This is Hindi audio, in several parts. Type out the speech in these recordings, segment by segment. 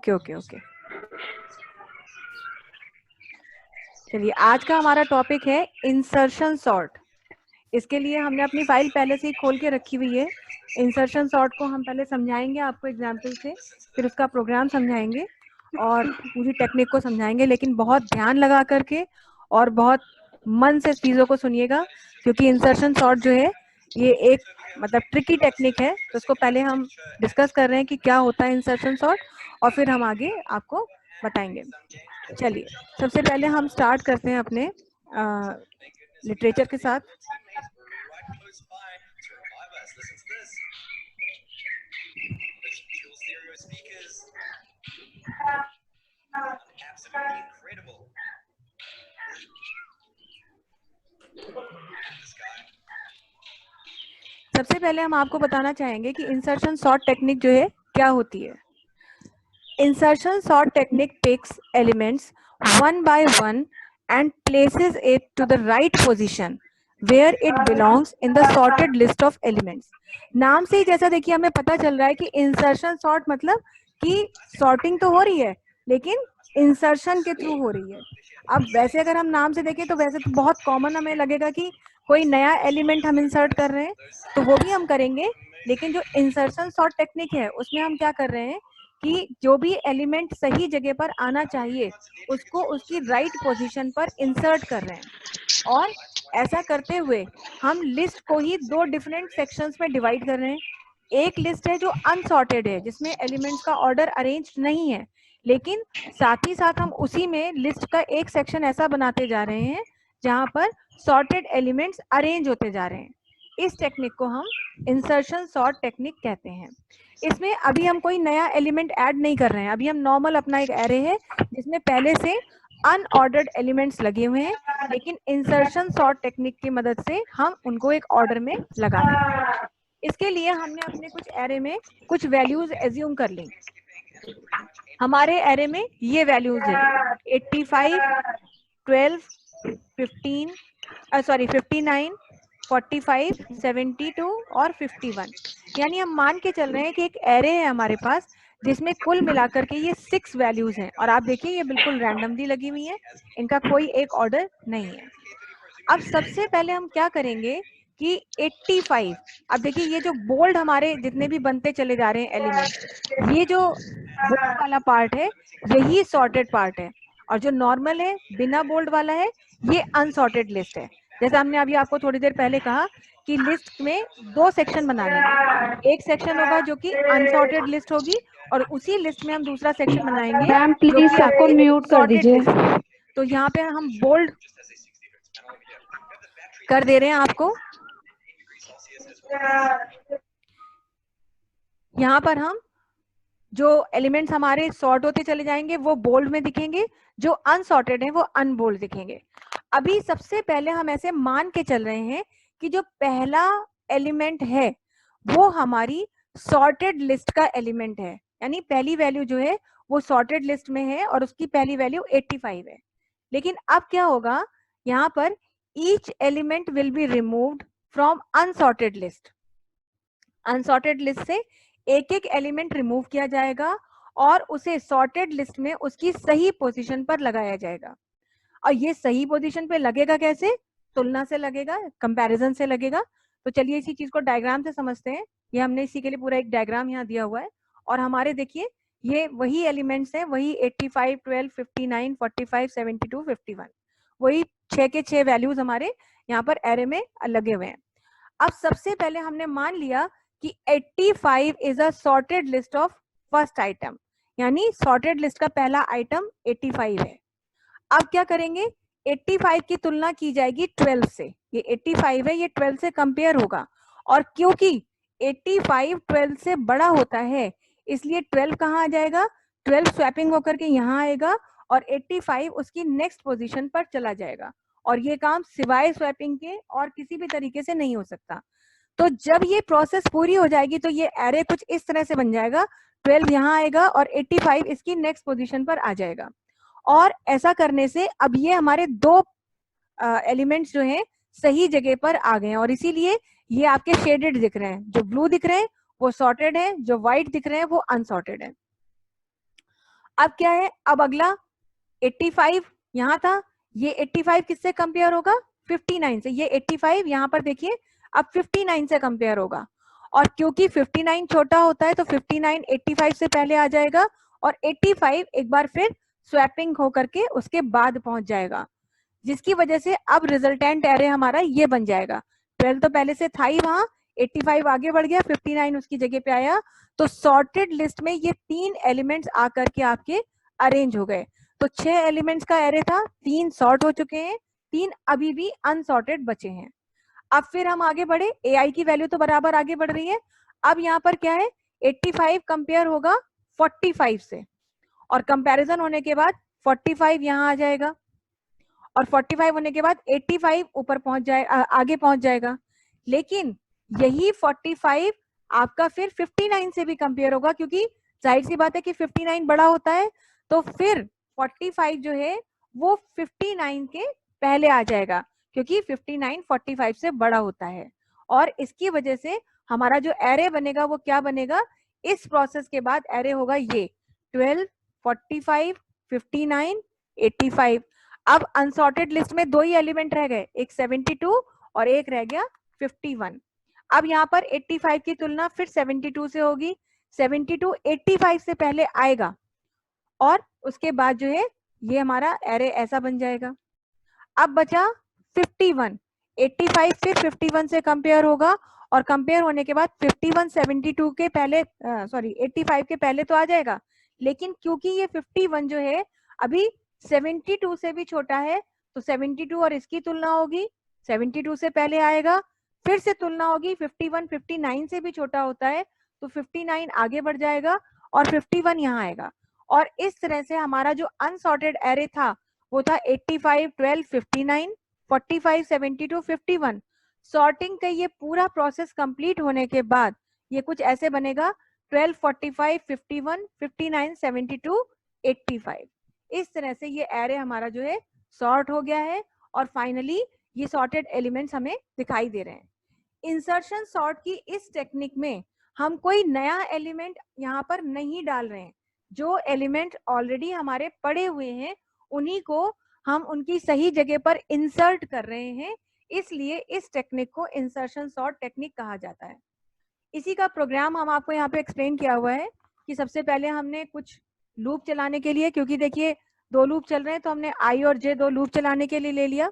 ओके ओके ओके, चलिए आज का हमारा टॉपिक है इंसर्शन सॉर्ट। इसके लिए हमने अपनी फाइल पहले से ही खोल के रखी हुई है। इंसर्शन सॉर्ट को हम पहले समझाएंगे आपको एग्जाम्पल से, फिर उसका प्रोग्राम समझाएंगे और पूरी टेक्निक को समझाएंगे, लेकिन बहुत ध्यान लगा करके और बहुत मन से चीज़ों को सुनिएगा, क्योंकि इंसर्शन सॉर्ट जो है ये एक मतलब ट्रिकी टेक्निक है। तो उसको पहले हम डिस्कस कर रहे हैं कि क्या होता है इंसर्शन सॉर्ट, और फिर हम आगे आपको बताएंगे। चलिए सबसे पहले हम स्टार्ट करते हैं अपने लिटरेचर के साथ। सबसे पहले हम आपको बताना चाहेंगे कि इंसर्शन सॉर्ट टेक्निक जो है क्या होती है। Insertion sort technique takes elements one by one and places it to the right position where it belongs in the sorted list of elements. नाम से ही जैसा देखिए हमें पता चल रहा है कि इंसर्शन सॉर्ट मतलब कि सॉर्टिंग तो हो रही है लेकिन इंसर्शन के थ्रू हो रही है। अब वैसे अगर हम नाम से देखें तो वैसे तो बहुत कॉमन हमें लगेगा कि कोई नया एलिमेंट हम इंसर्ट कर रहे हैं, तो वो भी हम करेंगे, लेकिन जो इंसर्शन सॉर्ट टेक्निक है उसमें हम क्या कर रहे हैं कि जो भी एलिमेंट सही जगह पर आना चाहिए उसको उसकी राइट पोजीशन पर इंसर्ट कर रहे हैं। और ऐसा करते हुए हम लिस्ट को ही दो डिफरेंट सेक्शंस में डिवाइड कर रहे हैं। एक लिस्ट है जो अनसॉर्टेड है, जिसमें एलिमेंट्स का ऑर्डर अरेंज नहीं है, लेकिन साथ ही साथ हम उसी में लिस्ट का एक सेक्शन ऐसा बनाते जा रहे हैं जहां पर सॉर्टेड एलिमेंट्स अरेंज होते जा रहे हैं। इस टेक्निक को हम इंसर्शन सॉर्ट टेक्निक कहते हैं। इसमें अभी हम कोई नया एलिमेंट ऐड नहीं कर रहे हैं, अभी हम नॉर्मल अपना एक एरे है जिसमें पहले से अनऑर्डर्ड एलिमेंट्स लगे हुए हैं, लेकिन इंसर्शन सॉर्ट टेक्निक की मदद से हम उनको एक ऑर्डर में लगा देंगे। इसके लिए हमने अपने कुछ एरे में कुछ वैल्यूज एज्यूम कर ली। हमारे एरे में ये वैल्यूज है 85, 12, 15 सॉरी 59, 45, 72 और 51। यानी हम मान के चल रहे हैं कि एक एरे है हमारे पास जिसमें कुल मिलाकर के ये 6 वैल्यूज हैं, और आप देखिए ये बिल्कुल रैंडमली लगी हुई है, इनका कोई एक ऑर्डर नहीं है। अब सबसे पहले हम क्या करेंगे कि 85, अब देखिए ये जो बोल्ड हमारे जितने भी बनते चले जा रहे हैं एलिमेंट, ये जो बोल्ड वाला पार्ट है यही सॉर्टेड पार्ट है, और जो नॉर्मल है बिना बोल्ड वाला है ये अनसॉर्टेड लिस्ट है। जैसा हमने अभी आपको थोड़ी देर पहले कहा कि लिस्ट में दो सेक्शन बना लेंगे, एक सेक्शन होगा जो कि अनसॉर्टेड लिस्ट होगी और उसी लिस्ट में हम दूसरा सेक्शन बनाएंगे मैम जो प्लीज कि सबको आपकी म्यूट कर सॉर्टेड दीजिए। लिस्ट। तो यहाँ पे हम बोल्ड कर दे रहे हैं आपको, यहाँ पर हम जो एलिमेंट्स हमारे सॉर्ट होते चले जाएंगे वो बोल्ड में दिखेंगे, जो अनसॉर्टेड है वो अनबोल्ड दिखेंगे। अभी सबसे पहले हम ऐसे मान के चल रहे हैं कि जो पहला एलिमेंट है वो हमारी सॉर्टेड लिस्ट का एलिमेंट है, यानी पहली वैल्यू जो है वो सॉर्टेड लिस्ट में है और उसकी पहली वैल्यू 85 है। लेकिन अब क्या होगा, यहाँ पर each element will be removed from unsorted list. Unsorted list से एक एक एलिमेंट रिमूव किया जाएगा और उसे सॉर्टेड लिस्ट में उसकी सही पोजीशन पर लगाया जाएगा। और ये सही पोजीशन पे लगेगा कैसे? तुलना से लगेगा, कंपैरिजन से लगेगा। तो चलिए इसी चीज को डायग्राम से समझते हैं। ये हमने इसी के लिए पूरा एक डायग्राम यहाँ दिया हुआ है, और हमारे देखिए ये वही एलिमेंट्स हैं, वही 85, 12, 59, 45, 72, 51, वही 6 के 6 वैल्यूज हमारे यहाँ पर एरे में लगे हुए हैं। अब सबसे पहले हमने मान लिया कि 85 is a sorted list of first item, यानी सॉर्टेड लिस्ट का पहला आइटम 85 है। अब क्या करेंगे, 85 की तुलना की जाएगी 12 से। ये 85 है, ये 12 से कंपेयर होगा, और क्योंकि 85 12 से बड़ा होता है इसलिए 12 कहाँ आ जाएगा, 12 स्वैपिंग होकर के यहाँ आएगा और 85 उसकी नेक्स्ट पोजीशन पर चला जाएगा, और ये काम सिवाय स्वैपिंग के और किसी भी तरीके से नहीं हो सकता। तो जब ये प्रोसेस पूरी हो जाएगी तो ये एरे कुछ इस तरह से बन जाएगा, 12 यहाँ आएगा और 85 इसकी नेक्स्ट पोजीशन पर आ जाएगा। और ऐसा करने से अब ये हमारे दो एलिमेंट्स जो हैं सही जगह पर आ गए हैं, और इसीलिए ये आपके शेडेड दिख रहे हैं। जो ब्लू दिख रहे हैं वो सॉर्टेड है, जो व्हाइट दिख रहे हैं वो अनसॉर्टेड है। अब क्या है, अब अगला 85 यहाँ था, ये 85 किससे कंपेयर होगा, 59 से। ये 85 यहाँ पर देखिए अब 59 से कंपेयर होगा, और क्योंकि 59 छोटा होता है तो 59 85 से पहले आ जाएगा, और 85 एक बार फिर स्वैपिंग होकर के उसके बाद पहुंच जाएगा, जिसकी वजह से अब रिजल्टेंट एरे हमारा ये बन जाएगा। 12 तो पहले से था ही वहां, 85 आगे बढ़ गया, 59 उसकी जगह पे आया, तो सॉर्टेड लिस्ट में ये 3 एलिमेंट्स आकर के आपके अरेंज हो गए। तो 6 एलिमेंट्स का एरे था, 3 सॉर्ट हो चुके हैं, 3 अभी भी अनसॉर्टेड बचे हैं। अब फिर हम आगे बढ़े, AI की वैल्यू तो बराबर आगे बढ़ रही है। अब यहाँ पर क्या है, 85 कंपेयर होगा 45 से, और कंपैरिजन होने के बाद 45 यहाँ आ जाएगा, और 45 होने के बाद 85 ऊपर पहुंच जाए, आगे पहुंच जाएगा। लेकिन यही 45 आपका फिर 59 से भी कंपेयर होगा, क्योंकि जाहिर सी बात है कि 59 बड़ा होता है, तो फिर 45 जो है वो 59 के पहले आ जाएगा, क्योंकि 59 45 से बड़ा होता है। और इसकी वजह से हमारा जो एरे बनेगा वो क्या बनेगा, इस प्रोसेस के बाद एरे होगा ये 12, 45, 59, 85। अब अनसॉर्टेड लिस्ट में 2 ही एलिमेंट रह गए, एक 72 और एक रह गया 51। अब यहाँ पर 85 की तुलना फिर 72 से होगी, 72 85 से पहले आएगा, और उसके बाद जो है ये हमारा एरे ऐसा बन जाएगा। अब बचा 51, 85 फिर 51 से कंपेयर होगा, और कंपेयर होने के बाद 51 72 के पहले, सॉरी 85 के पहले तो आ जाएगा, लेकिन क्योंकि ये 51 जो है अभी 72 से भी छोटा है, तो 72 और इसकी तुलना होगी, 72 से पहले आएगा, फिर से तुलना होगी, 51 59 से भी छोटा होता है, तो 59 आगे बढ़ जाएगा, और 51 यहाँ आएगा। और इस तरह से हमारा जो अनसॉर्टेड एरे था वो था 85, 12, 59, 45, 72, 51। सॉर्टिंग का ये पूरा प्रोसेस कंप्लीट होने के बाद ये कुछ ऐसे बनेगा, 12, 45, 51, 59, 72, 85। इस तरह से ये एरे हमारा जो है सॉर्ट हो गया है, और फाइनली ये सॉर्टेड एलिमेंट्स हमें दिखाई दे रहे हैं। इंसर्शन सॉर्ट की इस टेक्निक में हम कोई नया एलिमेंट यहाँ पर नहीं डाल रहे हैं, जो एलिमेंट ऑलरेडी हमारे पड़े हुए हैं उन्हीं को हम उनकी सही जगह पर इंसर्ट कर रहे हैं, इसलिए इस टेक्निक को इंसर्शन सॉर्ट टेक्निक कहा जाता है। इसी का प्रोग्राम हम आपको यहाँ पे एक्सप्लेन किया हुआ है कि सबसे पहले हमने कुछ लूप चलाने के लिए, क्योंकि देखिए 2 लूप चल रहे हैं, तो हमने I और J 2 लूप चलाने के लिए ले लिया।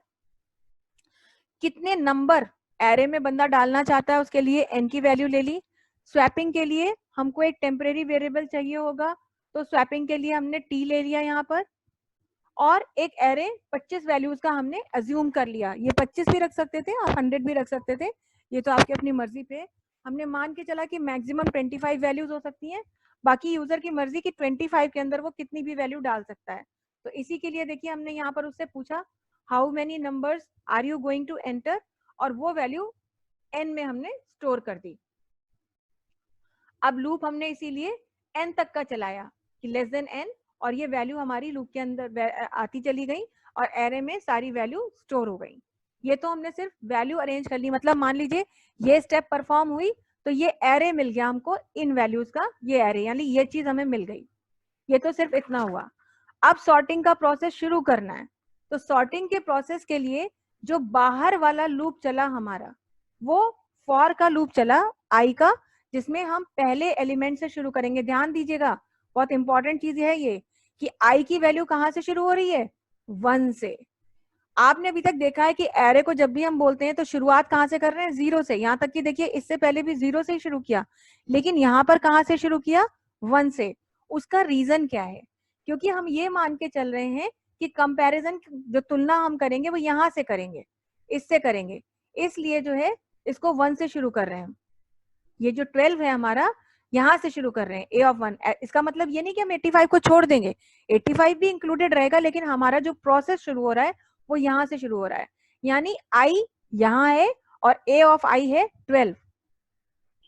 कितने नंबर एरे में बंदा डालना चाहता है उसके लिए n की वैल्यू ले ली। स्वैपिंग के लिए हमको एक टेम्परेरी वेरिएबल चाहिए होगा, तो स्वैपिंग के लिए हमने t ले लिया यहाँ पर, और एक एरे 25 वैल्यूज का हमने अज्यूम कर लिया। ये 25 भी रख सकते थे, आप 100 भी रख सकते थे, ये तो आपकी अपनी मर्जी पे। हमने मान के चला कि मैक्सिमम 25 वैल्यूज हो सकती हैं, बाकी यूजर की मर्जी कि 25 के अंदर वो कितनी भी वैल्यू डाल सकता है। तो इसी के लिए देखिए हमने यहाँ पर उससे पूछा how many numbers are you going to enter, और वो वैल्यू n में हमने स्टोर कर दी। अब लूप हमने इसीलिए n तक का चलाया कि लेस देन n, और ये वैल्यू हमारी लूप के अंदर आती चली गई, और एरे में सारी वैल्यू स्टोर हो गई। ये तो हमने सिर्फ वैल्यू अरेंज कर ली, मतलब मान लीजिए ये स्टेप परफॉर्म हुई तो ये एरे मिल गया हमको इन वैल्यूज का, ये एरे यानी ये चीज हमें मिल गई। ये तो सिर्फ इतना हुआ। अब सॉर्टिंग का प्रोसेस शुरू करना है, तो सॉर्टिंग के प्रोसेस के लिए जो बाहर वाला लूप चला हमारा वो फॉर का लूप चला आई का, जिसमें हम पहले एलिमेंट से शुरू करेंगे। ध्यान दीजिएगा, बहुत इंपॉर्टेंट चीज है ये कि आई की वैल्यू कहाँ से शुरू हो रही है, 1 से। आपने अभी तक देखा है कि एरे को जब भी हम बोलते हैं तो शुरुआत कहाँ से कर रहे हैं, 0 से। यहाँ तक कि देखिए इससे पहले भी 0 से ही शुरू किया, लेकिन यहाँ पर कहाँ से शुरू किया, 1 से। उसका रीजन क्या है, क्योंकि हम ये मान के चल रहे हैं कि कंपैरिजन जो तुलना हम करेंगे वो यहाँ से करेंगे, इससे करेंगे, इसलिए जो है इसको 1 से शुरू कर रहे हैं। ये जो 12 है हमारा यहाँ से शुरू कर रहे हैं a of 1। इसका मतलब ये नहीं कि हम 85 को छोड़ देंगे, 85 भी इंक्लूडेड रहेगा, लेकिन हमारा जो प्रोसेस शुरू हो रहा है वो यहाँ से शुरू हो रहा है। यानी i यहाँ है और a of i है 12।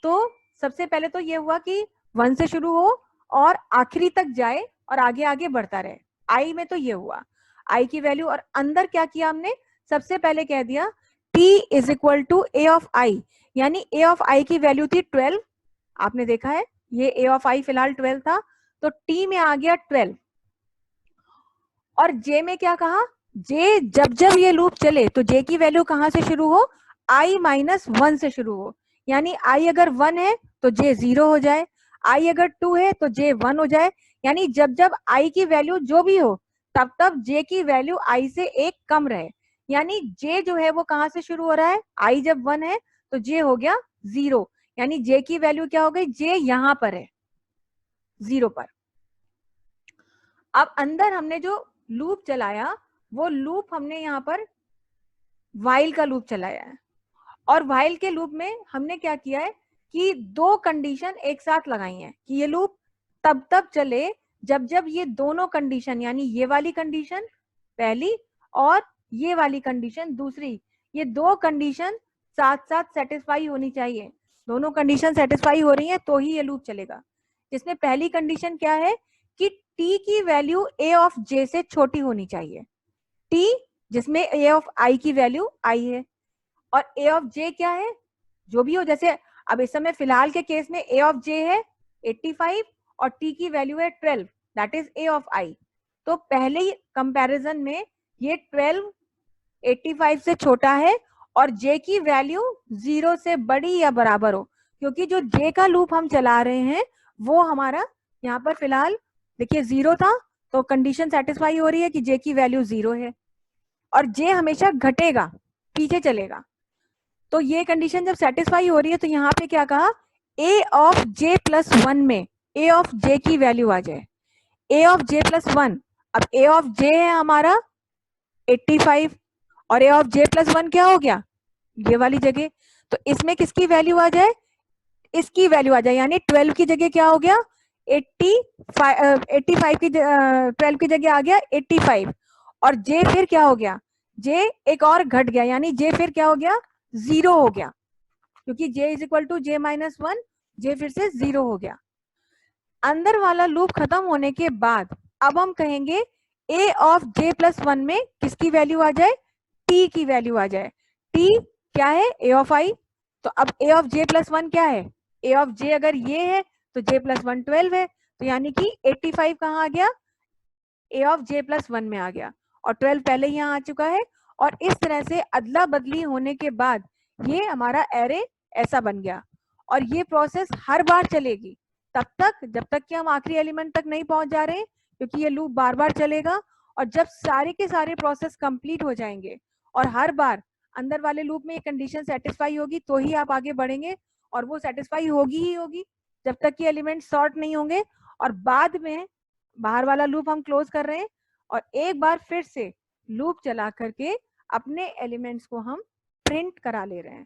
तो सबसे पहले तो ये हुआ कि 1 से शुरू हो और आखिरी तक जाए और आगे आगे बढ़ता रहे। i में तो ये हुआ, i की वैल्यू, और अंदर क्या किया हमने, सबसे पहले कह दिया t is equal to a of i, यानी a of i की वैल्यू थी 12। आपने देखा है ये a of i फिलहाल 12 था, तो t में आ गया 12। और जे में क्या कहा, जे जब जब ये लूप चले तो जे की वैल्यू कहाँ से शुरू हो, i माइनस 1 से शुरू हो। यानी i अगर 1 है तो j 0 हो जाए, i अगर 2 है तो j 1 हो जाए। यानी जब जब i की वैल्यू जो भी हो तब तब j की वैल्यू i से एक कम रहे। यानी j जो है वो कहाँ से शुरू हो रहा है, i जब 1 है तो j हो गया 0। यानी j की वैल्यू क्या हो गई, j यहाँ पर है 0 पर। अब अंदर हमने जो लूप चलाया वो लूप हमने यहाँ पर वाइल का लूप चलाया है। और वाइल के लूप में हमने क्या किया है कि दो कंडीशन एक साथ लगाई हैं कि ये लूप तब तब चले जब जब ये दोनों कंडीशन, यानी ये वाली कंडीशन पहली और ये वाली कंडीशन दूसरी, ये दो कंडीशन साथ साथ सेटिस्फाई होनी चाहिए। दोनों कंडीशन सेटिस्फाई हो रही हैं तो ही ये लूप चलेगा। जिसमें पहली कंडीशन क्या है कि t की वैल्यू a ऑफ j से छोटी होनी चाहिए। t जिसमें a ऑफ i की वैल्यू i है और a ऑफ j क्या है, जो भी हो। जैसे अब इस समय फिलहाल के केस में a ऑफ j है 85 और t की वैल्यू है 12, that is a of i। तो पहले ही कंपैरिजन में ये 12 85 से छोटा है और j की वैल्यू 0 से बड़ी या बराबर हो, क्योंकि जो j का लूप हम चला रहे हैं वो हमारा यहाँ पर फिलहाल देखिए 0 था, तो कंडीशन सेटिस्फाई हो रही है कि j की वैल्यू 0 है और j हमेशा घटेगा, पीछे चलेगा। तो ये कंडीशन जब सेटिस्फाई हो रही है तो यहाँ पे क्या कहा, a ऑफ j प्लस 1 में a ऑफ j की वैल्यू आ जाए, a ऑफ j प्लस 1। अब a ऑफ j है हमारा 85 और a ऑफ j प्लस 1 क्या हो गया, ये वाली जगह। तो इसमें किसकी वैल्यू आ जाए, इसकी वैल्यू आ जाए, यानी 12 की जगह क्या हो गया 85 की 12 की जगह आ गया 85 और j फिर क्या हो गया, j एक और घट गया, यानी j फिर क्या हो गया 0 हो गया, क्योंकि j is equal to j minus 1, j फिर से 0 हो गया। अंदर वाला लूप खत्म होने के बाद अब हम कहेंगे a ऑफ j प्लस 1 में किसकी वैल्यू आ जाए, t की वैल्यू आ जाए। t क्या है, a ऑफ i। तो अब a ऑफ j प्लस 1 क्या है, a ऑफ j अगर ये है तो j प्लस 1 12 है, तो यानी कि 85 कहाँ आ गया, a ऑफ j प्लस 1 में आ गया और 12 पहले ही यहाँ आ चुका है। और इस तरह से अदला बदली होने के बाद ये हमारा एरे ऐसा बन गया। और ये प्रोसेस हर बार चलेगी तब तक जब तक कि हम आखिरी एलिमेंट तक नहीं पहुंच जा रहे, क्योंकि ये लूप बार बार चलेगा। और जब सारे के सारे प्रोसेस कंप्लीट हो जाएंगे और हर बार अंदर वाले लूप में ये कंडीशन सेटिस्फाई होगी तो ही आप आगे बढ़ेंगे, और वो सेटिस्फाई होगी ही होगी जब तक कि एलिमेंट सॉर्ट नहीं होंगे। और बाद में बाहर वाला लूप हम क्लोज कर रहे हैं और एक बार फिर से लूप चला करके अपने एलिमेंट्स को हम प्रिंट करा ले रहे हैं।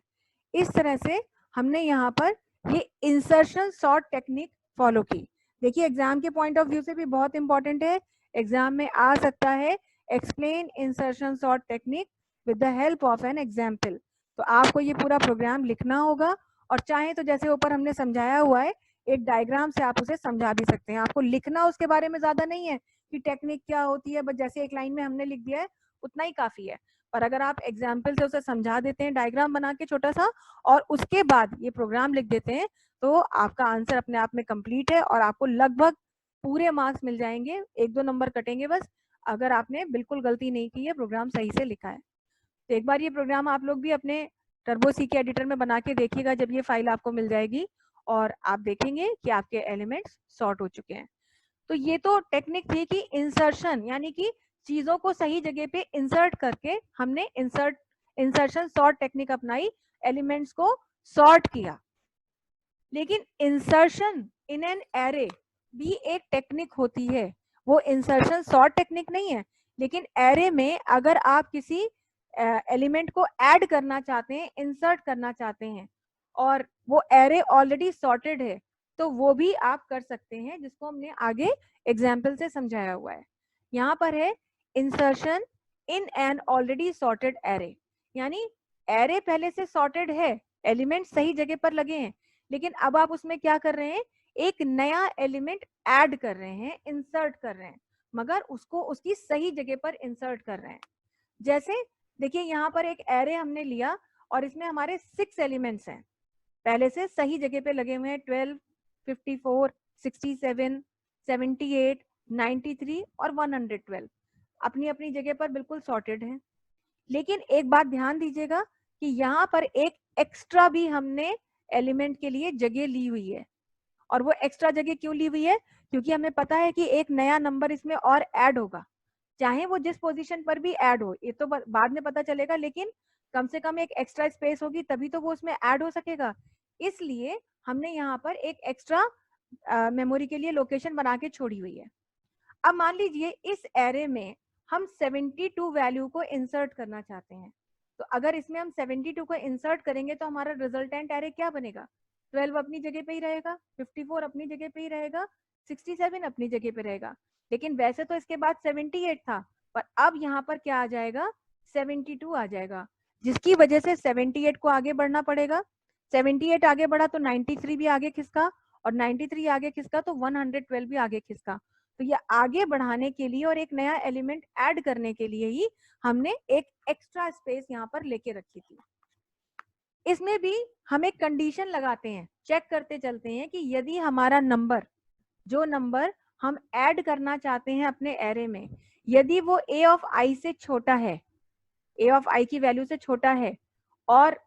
इस तरह से हमने यहाँ पर ये इंसर्शन सॉर्ट टेक्निक फॉलो की। देखिए एग्जाम के पॉइंट ऑफ व्यू से भी बहुत इंपॉर्टेंट है, एग्जाम में आ सकता है explain insertion sort technique with the help of an example. तो आपको ये पूरा प्रोग्राम लिखना होगा और चाहे तो जैसे ऊपर हमने समझाया हुआ है एक डायग्राम से आप उसे समझा भी सकते हैं। आपको लिखना उसके बारे में ज्यादा नहीं है कि टेक्निक क्या होती है, बस जैसे एक लाइन में हमने लिख दिया है उतना ही काफी है। पर अगर आप एग्जाम्पल से उसे समझा देते हैं डायग्राम बना के छोटा सा और उसके बाद ये प्रोग्राम लिख देते हैं तो आपका आंसर अपने आप में कंप्लीट है और आपको लगभग पूरे मार्क्स मिल जाएंगे, 1-2 नंबर कटेंगे बस अगर आपने बिल्कुल गलती नहीं की है, प्रोग्राम सही से लिखा है। तो एक बार ये प्रोग्राम आप लोग भी अपने टर्बो सी के एडिटर में बना के देखिएगा जब ये फाइल आपको मिल जाएगी और आप देखेंगे कि आपके एलिमेंट्स सॉर्ट हो चुके हैं। तो ये तो टेक्निक थी कि इंसर्शन, यानी कि चीजों को सही जगह पे इंसर्ट करके हमने इंसर्शन सॉर्ट टेक्निक अपनाई, एलिमेंट्स को सॉर्ट किया। लेकिन इंसर्शन इन एन एरे भी एक टेक्निक होती है, वो इंसर्शन सॉर्ट टेक्निक नहीं है। लेकिन एरे में अगर आप किसी एलिमेंट को ऐड करना चाहते हैं, इंसर्ट करना चाहते हैं और वो एरे ऑलरेडी सॉर्टेड है तो वो भी आप कर सकते हैं, जिसको हमने आगे एग्जाम्पल से समझाया हुआ है। यहाँ पर है insertion in an already sorted array, यानी एरे पहले से सॉर्टेड है, एलिमेंट सही जगह पर लगे हैं, लेकिन अब आप उसमें क्या कर रहे हैं, एक नया एलिमेंट ऐड कर रहे हैं, इंसर्ट कर रहे हैं, मगर उसको उसकी सही जगह पर इंसर्ट कर रहे हैं। जैसे देखिए यहाँ पर एक एरे हमने लिया और इसमें हमारे 6 एलिमेंट्स हैं, पहले से सही जगह पे लगे हुए हैं, 12, 54, 67, 78, 93 और 112। अपनी अपनी जगह पर बिल्कुल सॉर्टेड हैं। लेकिन एक बात ध्यान दीजिएगा कि यहाँ पर एक एक्स्ट्रा भी हमने एलिमेंट के लिए जगह ली हुई है। और वो एक्स्ट्रा जगह क्यों ली हुई है? क्योंकि हमें पता है कि एक नया नंबर इसमें और ऐड होगा, चाहे वो जिस पोजीशन पर भी ऐड हो, ये तो बाद में पता चलेगा, लेकिन कम से कम एक एक्स्ट्रा स्पेस होगी तभी तो वो उसमें ऐड हो सकेगा। इसलिए हमने यहाँ पर एक एक्स्ट्रा मेमोरी के लिए लोकेशन बना के छोड़ी हुई है। अब मान लीजिए इस एरे में हम 72 वैल्यू को इंसर्ट करना चाहते हैं, तो अगर इसमें हम 72 को इंसर्ट करेंगे तो हमारा रिजल्टेंट एरे क्या बनेगा? 12 अपनी जगह पे ही रहेगा, 54 अपनी जगह पे ही रहेगा, 67 अपनी जगह पे रहेगा। लेकिन वैसे तो इसके बाद 78 था, पर अब यहाँ पर क्या आ जाएगा? 72 आ जाएगा, जिसकी वजह से 78 को आगे बढ़ना पड़ेगा। 78 आगे बढ़ा तो 93 भी आगे खिसका, और 93 आगे खिसका तो 112 भी आगे खिसका। तो ये आगे बढ़ाने के लिए और एक नया एलिमेंट ऐड करने के लिए ही हमने एक एक्स्ट्रा स्पेस यहाँ पर लेके रखी थी। इसमें भी हम एक कंडीशन लगाते हैं, चेक करते चलते हैं कि यदि हमारा नंबर, जो नंबर हम ऐड करना चाहते हैं अपने एरे में, यदि वो a ऑफ i से छोटा है, a ऑफ i की वैल्यू से छोटा है और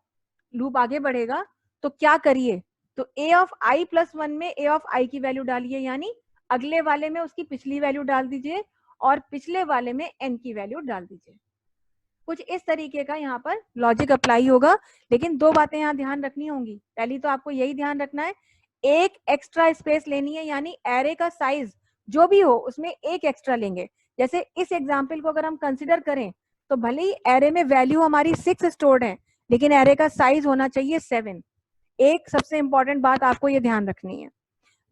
लूप आगे बढ़ेगा, तो क्या करिए? तो a ऑफ i प्लस 1 में a ऑफ i की वैल्यू डालिए, यानी अगले वाले में उसकी पिछली वैल्यू डाल दीजिए और पिछले वाले में n की वैल्यू डाल दीजिए। कुछ इस तरीके का यहाँ पर लॉजिक अप्लाई होगा। लेकिन दो बातें यहाँ ध्यान रखनी होंगी। पहली तो आपको यही ध्यान रखना है, एक एक्स्ट्रा स्पेस लेनी है, यानी एरे का साइज जो भी हो उसमें एक एक्स्ट्रा लेंगे। जैसे इस एग्जाम्पल को अगर हम कंसिडर करें तो भले ही एरे में वैल्यू हमारी 6 स्टोर्ड है, लेकिन एरे का साइज होना चाहिए 7। एक सबसे इंपॉर्टेंट बात आपको ये ध्यान रखनी है।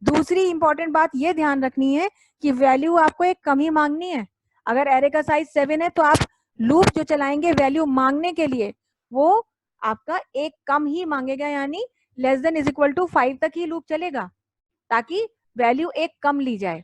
दूसरी इंपॉर्टेंट बात ये ध्यान रखनी है कि वैल्यू आपको एक कम ही मांगनी है। अगर एरे का साइज 7 है तो आप लूप जो चलाएंगे वैल्यू मांगने के लिए, वो आपका एक कम ही मांगेगा, यानी less than is equal to 5 तक ही लूप चलेगा, ताकि वैल्यू एक कम ली जाए।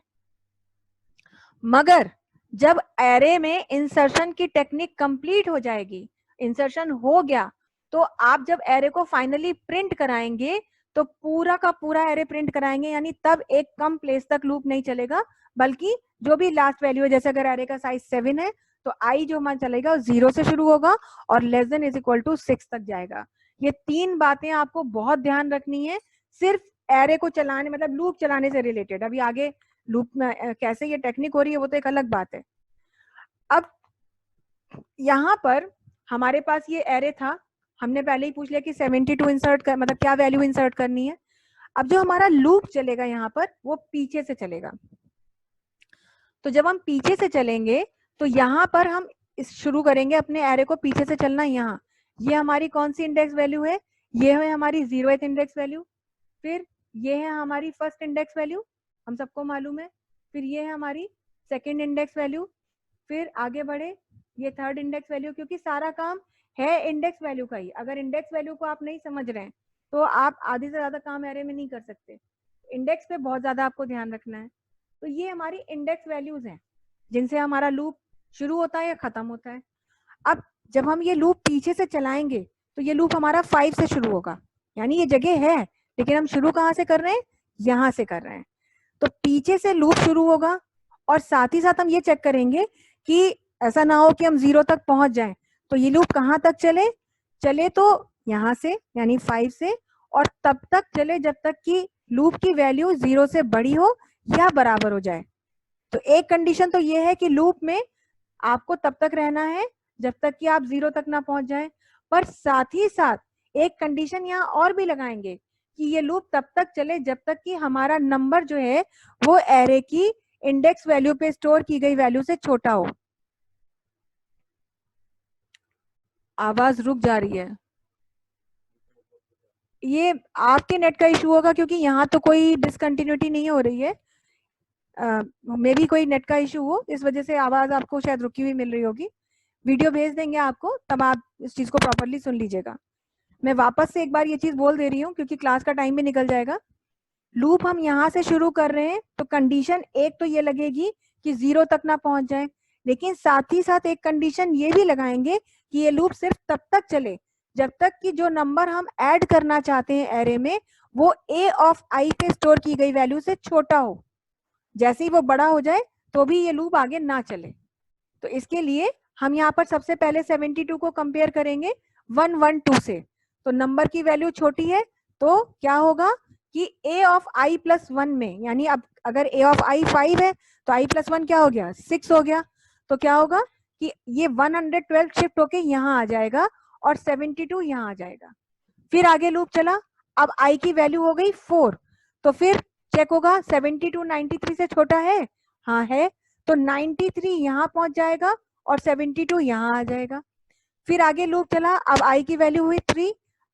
मगर जब एरे में इंसर्शन की टेक्निक कंप्लीट हो जाएगी, इंसर्शन हो गया, तो आप जब एरे को फाइनली प्रिंट कराएंगे तो पूरा का पूरा एरे प्रिंट कराएंगे, यानी तब एक कम प्लेस तक लूप नहीं चलेगा, बल्कि जो भी लास्ट वैल्यू है, जैसे अगर एरे का साइज 7 है तो आई जो मान चलेगा वो 0 से शुरू होगा और less than is equal to 6 तक जाएगा। ये तीन बातें आपको बहुत ध्यान रखनी है, सिर्फ एरे को चलाने, मतलब लूप चलाने से रिलेटेड। अभी आगे लूप में कैसे ये टेक्निक हो रही है वो तो एक अलग बात है। अब यहाँ पर हमारे पास ये एरे था, हमने पहले ही पूछ लिया कि 72 इंसर्ट कर, मतलब क्या वैल्यू इंसर्ट करनी है। अब जो हमारा लूप चलेगा यहाँ पर वो पीछे से चलेगा। तो जब हम पीछे से चलेंगे तो यहाँ पर हम शुरू करेंगे अपने एरे को पीछे से चलना। यहाँ ये हमारी कौन सी इंडेक्स वैल्यू है? ये है हमारी 0th इंडेक्स वैल्यू। फिर ये है हमारी फर्स्ट इंडेक्स वैल्यू, हम सबको मालूम है। फिर ये है हमारी सेकेंड इंडेक्स वैल्यू। फिर आगे बढ़े, ये थर्ड इंडेक्स वैल्यू, क्योंकि सारा काम है इंडेक्स वैल्यू का ही। अगर इंडेक्स वैल्यू को आप नहीं समझ रहे हैं तो आप आधे से ज्यादा काम एरे में नहीं कर सकते। इंडेक्स पे बहुत ज्यादा आपको ध्यान रखना है। तो ये हमारी इंडेक्स वैल्यूज हैं जिनसे हमारा लूप शुरू होता है या खत्म होता है। अब जब हम ये लूप पीछे से चलाएंगे तो ये लूप हमारा 5 से शुरू होगा, यानी ये जगह है, लेकिन हम शुरू कहाँ से कर रहे हैं? यहाँ से कर रहे हैं। तो पीछे से लूप शुरू होगा और साथ ही साथ हम ये चेक करेंगे कि ऐसा ना हो कि हम 0 तक पहुंच जाएं। तो ये लूप कहाँ तक चले तो यहाँ से, यानी 5 से, और तब तक चले जब तक कि लूप की वैल्यू 0 से बड़ी हो या बराबर हो जाए। तो एक कंडीशन तो ये है कि लूप में आपको तब तक रहना है जब तक कि आप 0 तक ना पहुंच जाए। पर साथ ही साथ एक कंडीशन यहाँ और भी लगाएंगे कि ये लूप तब तक चले जब तक कि हमारा नंबर जो है वो एरे की इंडेक्स वैल्यू पे स्टोर की गई वैल्यू से छोटा हो। आवाज रुक जा रही है। ये आपके नेट का इशू होगा, क्योंकि यहाँ तो कोई डिसकंटिन्यूटी नहीं हो रही है। मे भी कोई नेट का इशू हो, इस वजह से आवाज आपको शायद रुकी हुई मिल रही होगी। वीडियो भेज देंगे आपको, तब आप इस चीज को प्रॉपरली सुन लीजिएगा। मैं वापस से एक बार ये चीज बोल दे रही हूँ क्योंकि क्लास का टाइम भी निकल जाएगा। लूप हम यहाँ से शुरू कर रहे हैं तो कंडीशन एक तो ये लगेगी कि 0 तक ना पहुंच जाए, लेकिन साथ ही साथ एक कंडीशन ये भी लगाएंगे कि ये लूप सिर्फ तब तक चले जब तक कि जो नंबर हम ऐड करना चाहते हैं एरे में वो a ऑफ i पे स्टोर की गई वैल्यू से छोटा हो। जैसे ही वो बड़ा हो जाए तो भी ये लूप आगे ना चले। तो इसके लिए हम यहाँ पर सबसे पहले 72 को कंपेयर करेंगे 112 से। तो नंबर की वैल्यू छोटी है तो क्या होगा कि a ऑफ i प्लस 1 में, यानी अब अगर a ऑफ i 5 है तो i प्लस 1 क्या हो गया 6 हो गया। तो क्या होगा कि ये 112 शिफ्ट होके यहाँ आ जाएगा और 72 यहाँ आ जाएगा। फिर आगे लूप चला, अब i की वैल्यू हो गई 4, तो फिर चेक होगा 72 93 से छोटा है, हाँ है, तो 93 यहाँ पहुंच जाएगा और 72 यहाँ आ जाएगा। फिर आगे लूप चला, अब i की वैल्यू हुई 3,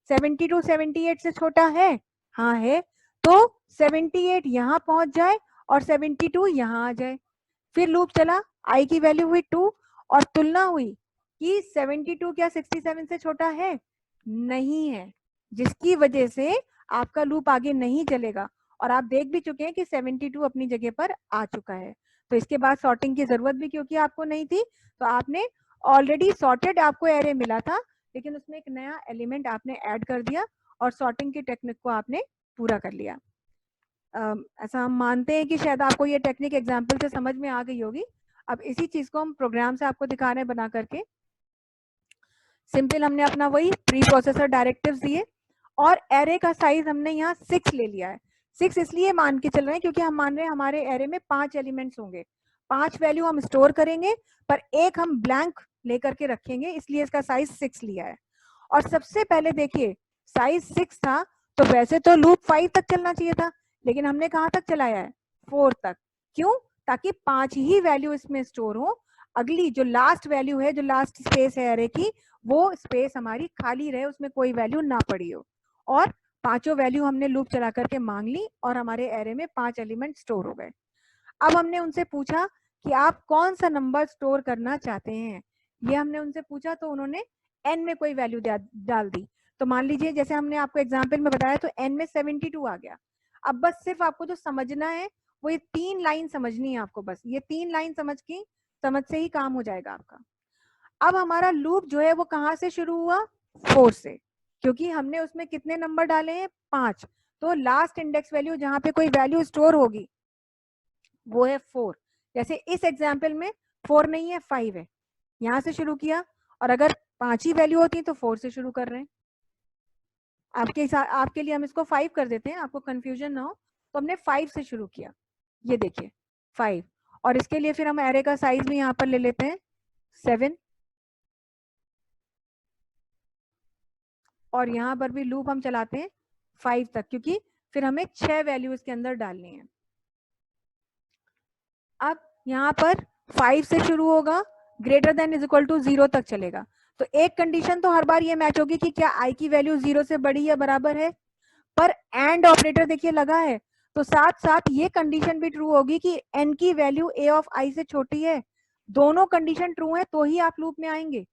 72 78 से छोटा है, हाँ है, तो 78 यहाँ पहुंच जाए और 72 यहाँ आ जाए। फिर लूप चला, i की वैल्यू हुई 2 और तुलना हुई कि 72 क्या 67 से छोटा है, नहीं है, जिसकी वजह से आपका लूप आगे नहीं चलेगा और आप देख भी चुके हैं कि 72 अपनी जगह पर आ चुका है। तो इसके बाद सॉर्टिंग की जरूरत भी क्योंकि आपको नहीं थी, तो आपने ऑलरेडी सॉर्टेड आपको एरे मिला था, लेकिन उसमें एक नया एलिमेंट आपने ऐड कर दिया और सॉर्टिंग की टेक्निक को आपने पूरा कर लिया। ऐसा हम मानते हैं कि शायद आपको ये टेक्निक एग्जाम्पल से समझ में आ गई होगी। अब इसी चीज को हम प्रोग्राम से आपको दिखा रहे हैं बना करके। सिंपल हमने अपना वही प्री प्रोसेसर डायरेक्टिव्स दिए और एरे का साइज हमने यहाँ 6 ले लिया है। 6 इसलिए मान के चल रहे हैं क्योंकि हम मान रहे हैं हमारे एरे में 5 एलिमेंट्स होंगे, 5 वैल्यू हम स्टोर करेंगे पर एक हम ब्लैंक लेकर के रखेंगे, इसलिए इसका साइज 6 लिया है। और सबसे पहले देखिए साइज 6 था तो वैसे तो लूप 5 तक चलना चाहिए था, लेकिन हमने कहाँ तक चलाया है 4 तक। क्यों? ताकि 5 ही वैल्यू इसमें स्टोर हो, अगली जो लास्ट वैल्यू है, जो लास्ट स्पेस है एरे की, वो स्पेस हमारी खाली रहे, उसमें कोई वैल्यू ना पड़ी हो। और पांचों वैल्यू हमने लूप चला करके मांग ली और हमारे एरे में 5 एलिमेंट स्टोर हो गए। अब हमने उनसे पूछा कि आप कौन सा नंबर स्टोर करना चाहते हैं, ये हमने उनसे पूछा तो उन्होंने n में कोई वैल्यू डाल दी। तो मान लीजिए जैसे हमने आपको एग्जाम्पल में बताया तो n में 72 आ गया। अब बस सिर्फ आपको जो समझना है वो ये 3 लाइन समझनी है आपको, बस ये 3 लाइन समझ से ही काम हो जाएगा आपका। अब हमारा लूप जो है वो कहाँ से शुरू हुआ 4 से, क्योंकि हमने उसमें कितने नंबर डाले हैं 5, तो लास्ट इंडेक्स वैल्यू जहाँ पे कोई वैल्यू स्टोर होगी वो है 4। जैसे इस एग्जाम्पल में 4 नहीं है 5 है, यहाँ से शुरू किया, और अगर 5 ही वैल्यू होती तो 4 से शुरू कर रहे हैं। आपके लिए हम इसको 5 कर देते हैं, आपको कंफ्यूजन ना हो, तो हमने 5 से शुरू किया, ये देखिए 5, और इसके लिए फिर हम एरे का साइज भी यहाँ पर ले लेते हैं 7, और यहाँ पर भी लूप हम चलाते हैं 5 तक, क्योंकि फिर हमें 6 वैल्यू इसके अंदर डालनी है। अब यहाँ पर 5 से शुरू होगा, greater than is equal to 0 तक चलेगा, तो एक कंडीशन तो हर बार ये मैच होगी कि क्या i की वैल्यू 0 से बड़ी या बराबर है, पर एंड ऑपरेटर देखिए लगा है, तो साथ साथ ये कंडीशन भी ट्रू होगी कि n की वैल्यू a ऑफ i से छोटी है। दोनों कंडीशन ट्रू है तो ही आप लूप में आएंगे।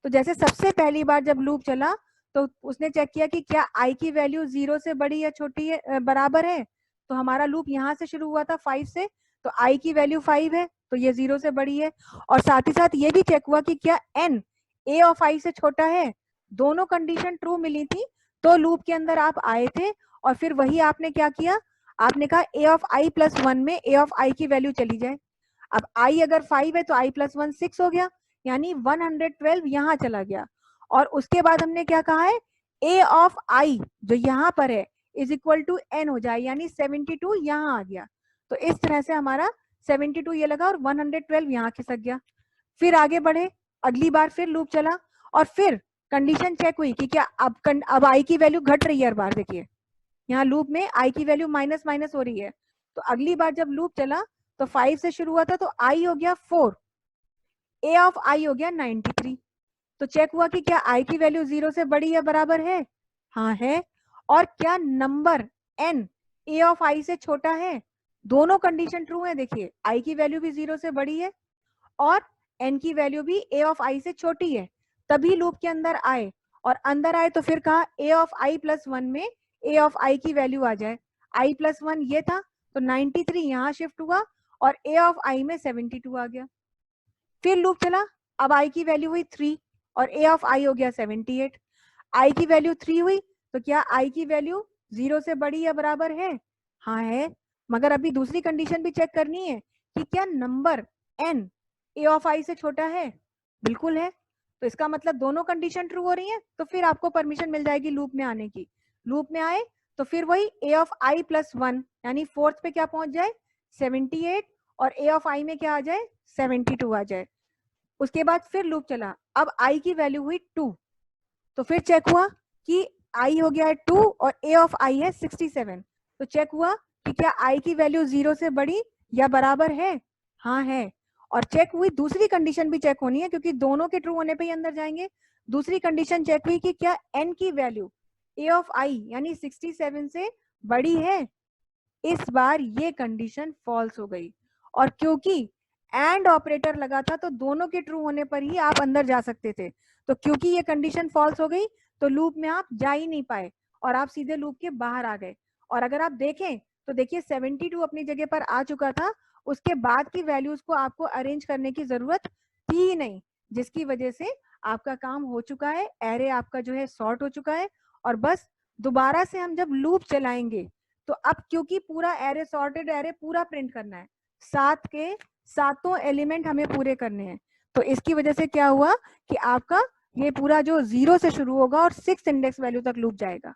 तो जैसे सबसे पहली बार जब लूप चला तो उसने चेक किया कि क्या i की वैल्यू 0 से बड़ी या छोटी है, बराबर है, तो हमारा लूप यहाँ से शुरू हुआ था 5 से, तो i की वैल्यू 5 है तो ये 0 से बड़ी है, और साथ ही साथ ये भी चेक हुआ कि क्या n a ऑफ i से छोटा है। दोनों कंडीशन ट्रू मिली थी तो लूप के अंदर आप आए थे, और फिर वही आपने क्या किया, आपने कहा a ऑफ i प्लस 1 में a ऑफ i की वैल्यू चली जाए। अब i अगर 5 है तो i प्लस 1 6 हो गया, यानी 112 यहाँ चला गया, और उसके बाद हमने क्या कहा है a ऑफ i जो यहाँ पर है इज इक्वल टू n हो जाए, यानी 72 यहाँ आ गया। तो इस तरह से हमारा 72 ये लगा और 112 यहाँ खिसक गया। फिर आगे बढ़े, अगली बार फिर लूप चला और फिर कंडीशन चेक हुई कि क्या अब i की वैल्यू घट रही है। हर बार देखिए यहाँ लूप में i की वैल्यू माइनस माइनस हो रही है, तो अगली बार जब लूप चला तो 5 से शुरू हुआ था तो i हो गया 4, a ऑफ i हो गया 93। तो चेक हुआ कि क्या i की वैल्यू 0 से बड़ी या बराबर है, हाँ है, और क्या number n a of i से छोटा है। दोनों कंडीशन ट्रू है, देखिए i की वैल्यू भी 0 से बड़ी है और n की वैल्यू भी a ऑफ i से छोटी है, तभी लूप के अंदर आए, और अंदर आए तो फिर कहा a ऑफ i प्लस 1 में a ऑफ i की वैल्यू आ जाए। i प्लस 1 ये था तो 93 यहाँ शिफ्ट हुआ और a ऑफ i में 72 आ गया। फिर लूप चला, अब i की वैल्यू हुई 3 और a ऑफ i हो गया 78। i की वैल्यू 3 हुई तो क्या i की वैल्यू 0 से बड़ी या बराबर है, हाँ है, मगर अभी दूसरी कंडीशन भी चेक करनी है कि क्या नंबर n ए ऑफ आई से छोटा है? बिल्कुल है। तो इसका मतलब दोनों कंडीशन ट्रू हो रही है, तो फिर आपको परमिशन मिल जाएगी लूप में आने की। लूप में आए तो फिर वही ए ऑफ आई प्लस 1 यानी फोर्थ पे क्या पहुंच जाए 78, और ए ऑफ आई में क्या आ जाए 72 आ जाए। उसके बाद फिर लूप चला, अब आई की वैल्यू हुई 2, तो फिर चेक हुआ कि आई हो गया है 2 और ए ऑफ आई है 67, तो चेक हुआ कि क्या आई की वैल्यू 0 से बड़ी या बराबर है? हाँ है। और चेक हुई, दूसरी कंडीशन भी चेक होनी है क्योंकि दोनों के ट्रू होने पे ही अंदर जाएंगे। दूसरी कंडीशन चेक हुई कि क्या एन की वैल्यू ए ऑफ आई यानी 67 से बड़ी है। इस बार ये कंडीशन फॉल्स हो गई, और क्योंकि एंड ऑपरेटर लगा था तो दोनों के ट्रू होने पर ही आप अंदर जा सकते थे। तो क्योंकि ये कंडीशन फॉल्स हो गई तो लूप में आप जा ही नहीं पाए और आप सीधे लूप के बाहर आ गए। और अगर आप देखें तो देखिए 72 अपनी जगह पर आ चुका था, उसके बाद की वैल्यूज को आपको अरेंज करने की जरूरत थी ही नहीं, जिसकी वजह से आपका काम हो चुका है, एरे आपका जो है सॉर्ट हो चुका है। और बस दोबारा से हम जब लूप चलाएंगे तो अब क्योंकि पूरा एरे सॉर्टेड एरे पूरा प्रिंट करना है, 7 के सातों एलिमेंट हमें पूरे करने हैं, तो इसकी वजह से क्या हुआ कि आपका ये पूरा जो 0 से शुरू होगा और 6 इंडेक्स वैल्यू तक लूप जाएगा।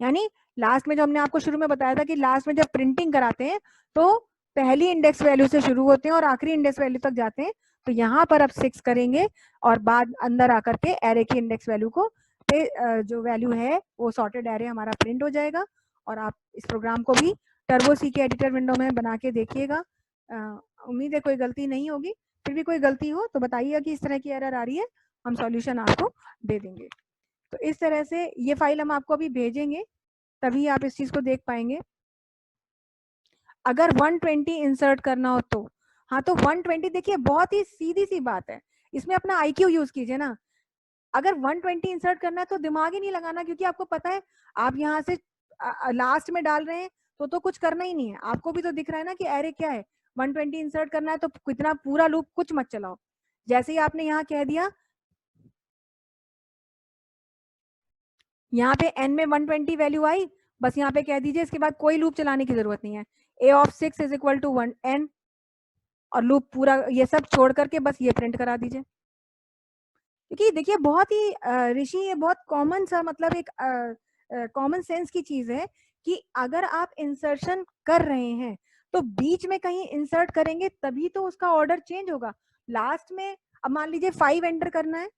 यानी लास्ट में जो हमने आपको शुरू में बताया था कि लास्ट में जब प्रिंटिंग कराते हैं तो पहली इंडेक्स वैल्यू से शुरू होते हैं और आखिरी इंडेक्स वैल्यू तक जाते हैं, तो यहाँ पर अब 6 करेंगे और बाद अंदर आकर के एरे की इंडेक्स वैल्यू को पे जो वैल्यू है वो सॉर्टेड एरे हमारा प्रिंट हो जाएगा। और आप इस प्रोग्राम को भी टर्बो सी के एडिटर विंडो में बना के देखिएगा। उम्मीद है कोई गलती नहीं होगी, फिर भी कोई गलती हो तो बताइएगा कि इस तरह की एरर आ रही है, हम सॉल्यूशन आपको दे देंगे। तो इस तरह से ये फाइल हम आपको अभी भेजेंगे, तभी आप इस चीज को देख पाएंगे। अगर 120 इंसर्ट करना हो तो हाँ, तो 120 देखिए बहुत ही सीधी सी बात है, इसमें अपना आईक्यू यूज कीजिए ना। अगर 120 इंसर्ट करना है तो दिमाग ही नहीं लगाना, क्योंकि आपको पता है आप यहाँ से लास्ट में डाल रहे हैं तो कुछ करना ही नहीं है, आपको भी तो दिख रहा है ना कि एरे क्या है। 120 इंसर्ट करना है तो कितना पूरा लूप कुछ मत चलाओ, जैसे ही आपने यहाँ कह दिया यहाँ पे n में 120 वैल्यू आई, बस यहाँ पे कह दीजिए, इसके बाद कोई लूप चलाने की जरूरत नहीं है। A of 6 is equal to 1 n, और लूप पूरा ये सब छोड़ करके बस ये प्रिंट करा दीजिए। क्योंकि देखिए बहुत ही ऋषि, ये बहुत कॉमन सा मतलब एक कॉमन सेंस की चीज है कि अगर आप इंसर्शन कर रहे हैं तो बीच में कहीं इंसर्ट करेंगे तभी तो उसका ऑर्डर चेंज होगा। लास्ट में अब मान लीजिए 5 एंटर करना है,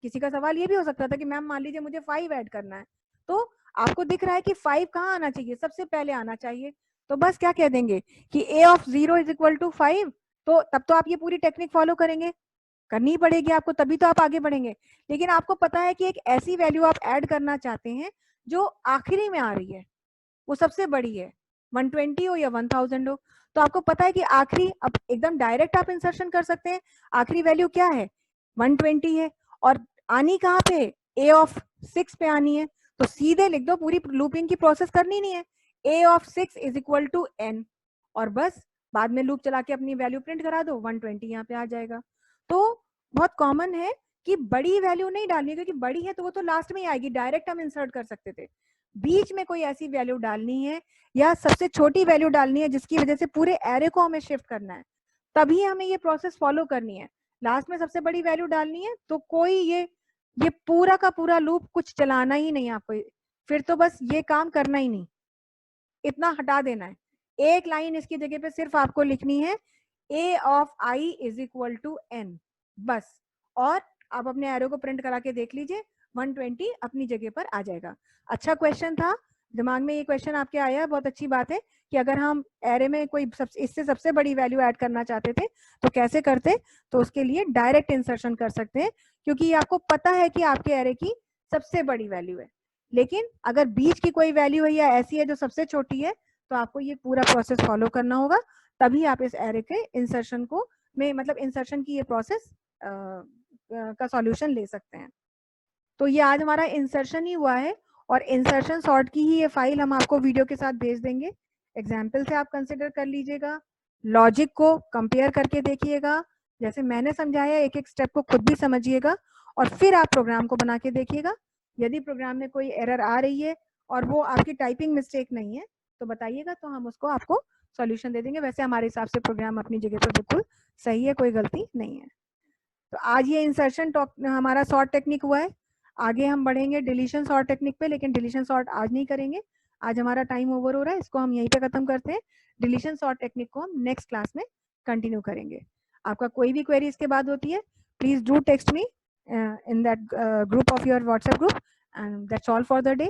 किसी का सवाल ये भी हो सकता था कि मैम मान लीजिए मुझे 5 ऐड करना है, तो आपको दिख रहा है कि 5 कहाँ आना चाहिए, सबसे पहले आना चाहिए, तो बस क्या कह देंगे कि ए ऑफ 0 इज इक्वल टू 5, तो तब तो आप ये पूरी टेक्निक फॉलो करेंगे, करनी पड़ेगी आपको, तभी तो आप आगे बढ़ेंगे। लेकिन आपको पता है कि एक ऐसी वैल्यू आप ऐड करना चाहते हैं जो आखिरी में आ रही है, वो सबसे बड़ी है, 120 हो या 1000 हो, तो आपको पता है कि आखिरी, अब एकदम डायरेक्ट आप इंसर्शन कर सकते हैं, आखिरी वैल्यू क्या है 120 है, और आनी कहाँ पे ए ऑफ 6 पे आनी है, तो सीधे लिख दो, पूरी लूपिंग की प्रोसेस करनी नहीं है, A of 6 is equal to N, और बस बाद में लूप चला के अपनी वैल्यू प्रिंट करा दो, 120 यहाँ पे आ जाएगा। तो बहुत कॉमन है कि बड़ी वैल्यू नहीं डालनी है, क्योंकि बड़ी है तो वो तो लास्ट में ही आएगी, डायरेक्ट हम इंसर्ट कर सकते थे। बीच में कोई ऐसी वैल्यू डालनी है या सबसे छोटी वैल्यू डालनी है जिसकी वजह से पूरे एरे को हमें शिफ्ट करना है, तभी हमें ये प्रोसेस फॉलो करनी है। लास्ट में सबसे बड़ी वैल्यू डालनी है तो कोई ये पूरा का पूरा लूप कुछ चलाना ही नहीं आपको, फिर तो बस ये काम करना ही नहीं, इतना हटा देना है। एक लाइन इसकी जगह पे सिर्फ आपको लिखनी है A of I is equal to N, बस। और आप अपने एरो को प्रिंट करा के देख लीजिए, 120 अपनी जगह पर आ जाएगा। अच्छा क्वेश्चन था, दिमाग में ये क्वेश्चन आपके आया है, बहुत अच्छी बात है कि अगर हम एरे में कोई इससे सबसे बड़ी वैल्यू ऐड करना चाहते थे तो कैसे करते, तो उसके लिए डायरेक्ट इंसर्शन कर सकते हैं, क्योंकि आपको पता है कि आपके एरे की सबसे बड़ी वैल्यू है। लेकिन अगर बीच की कोई वैल्यू है या ऐसी है जो सबसे छोटी है, तो आपको ये पूरा प्रोसेस फॉलो करना होगा, तभी आप इस एरे के इंसर्शन को में मतलब इंसर्शन की ये प्रोसेस का सॉल्यूशन ले सकते हैं। तो ये आज हमारा इंसर्शन ही हुआ है, और इंसर्शन सॉर्ट की ही ये फाइल हम आपको वीडियो के साथ भेज देंगे, एग्जाम्पल से आप कंसिडर कर लीजिएगा, लॉजिक को कंपेयर करके देखिएगा, जैसे मैंने समझाया एक एक स्टेप को खुद भी समझिएगा, और फिर आप प्रोग्राम को बना के देखिएगा। यदि प्रोग्राम में कोई एरर आ रही है और वो आपकी टाइपिंग मिस्टेक नहीं है तो बताइएगा, तो हम उसको आपको सॉल्यूशन दे देंगे। वैसे हमारे हिसाब से प्रोग्राम अपनी जगह पर बिल्कुल सही है, कोई गलती नहीं है। तो आज ये इंसर्शन हमारा सॉर्ट टेक्निक हुआ है। आगे हम बढ़ेंगे डिलीशन सॉर्ट टेक्निक पे, लेकिन डिलीशन सॉर्ट आज नहीं करेंगे, आज हमारा टाइम ओवर हो रहा है, इसको हम यहीं पे खत्म करते हैं। डिलीशन सॉर्ट टेक्निक को हम नेक्स्ट क्लास में कंटिन्यू करेंगे। आपका कोई भी क्वेरी इसके बाद होती है, please do text me in that group of your WhatsApp group, and that's all for the day.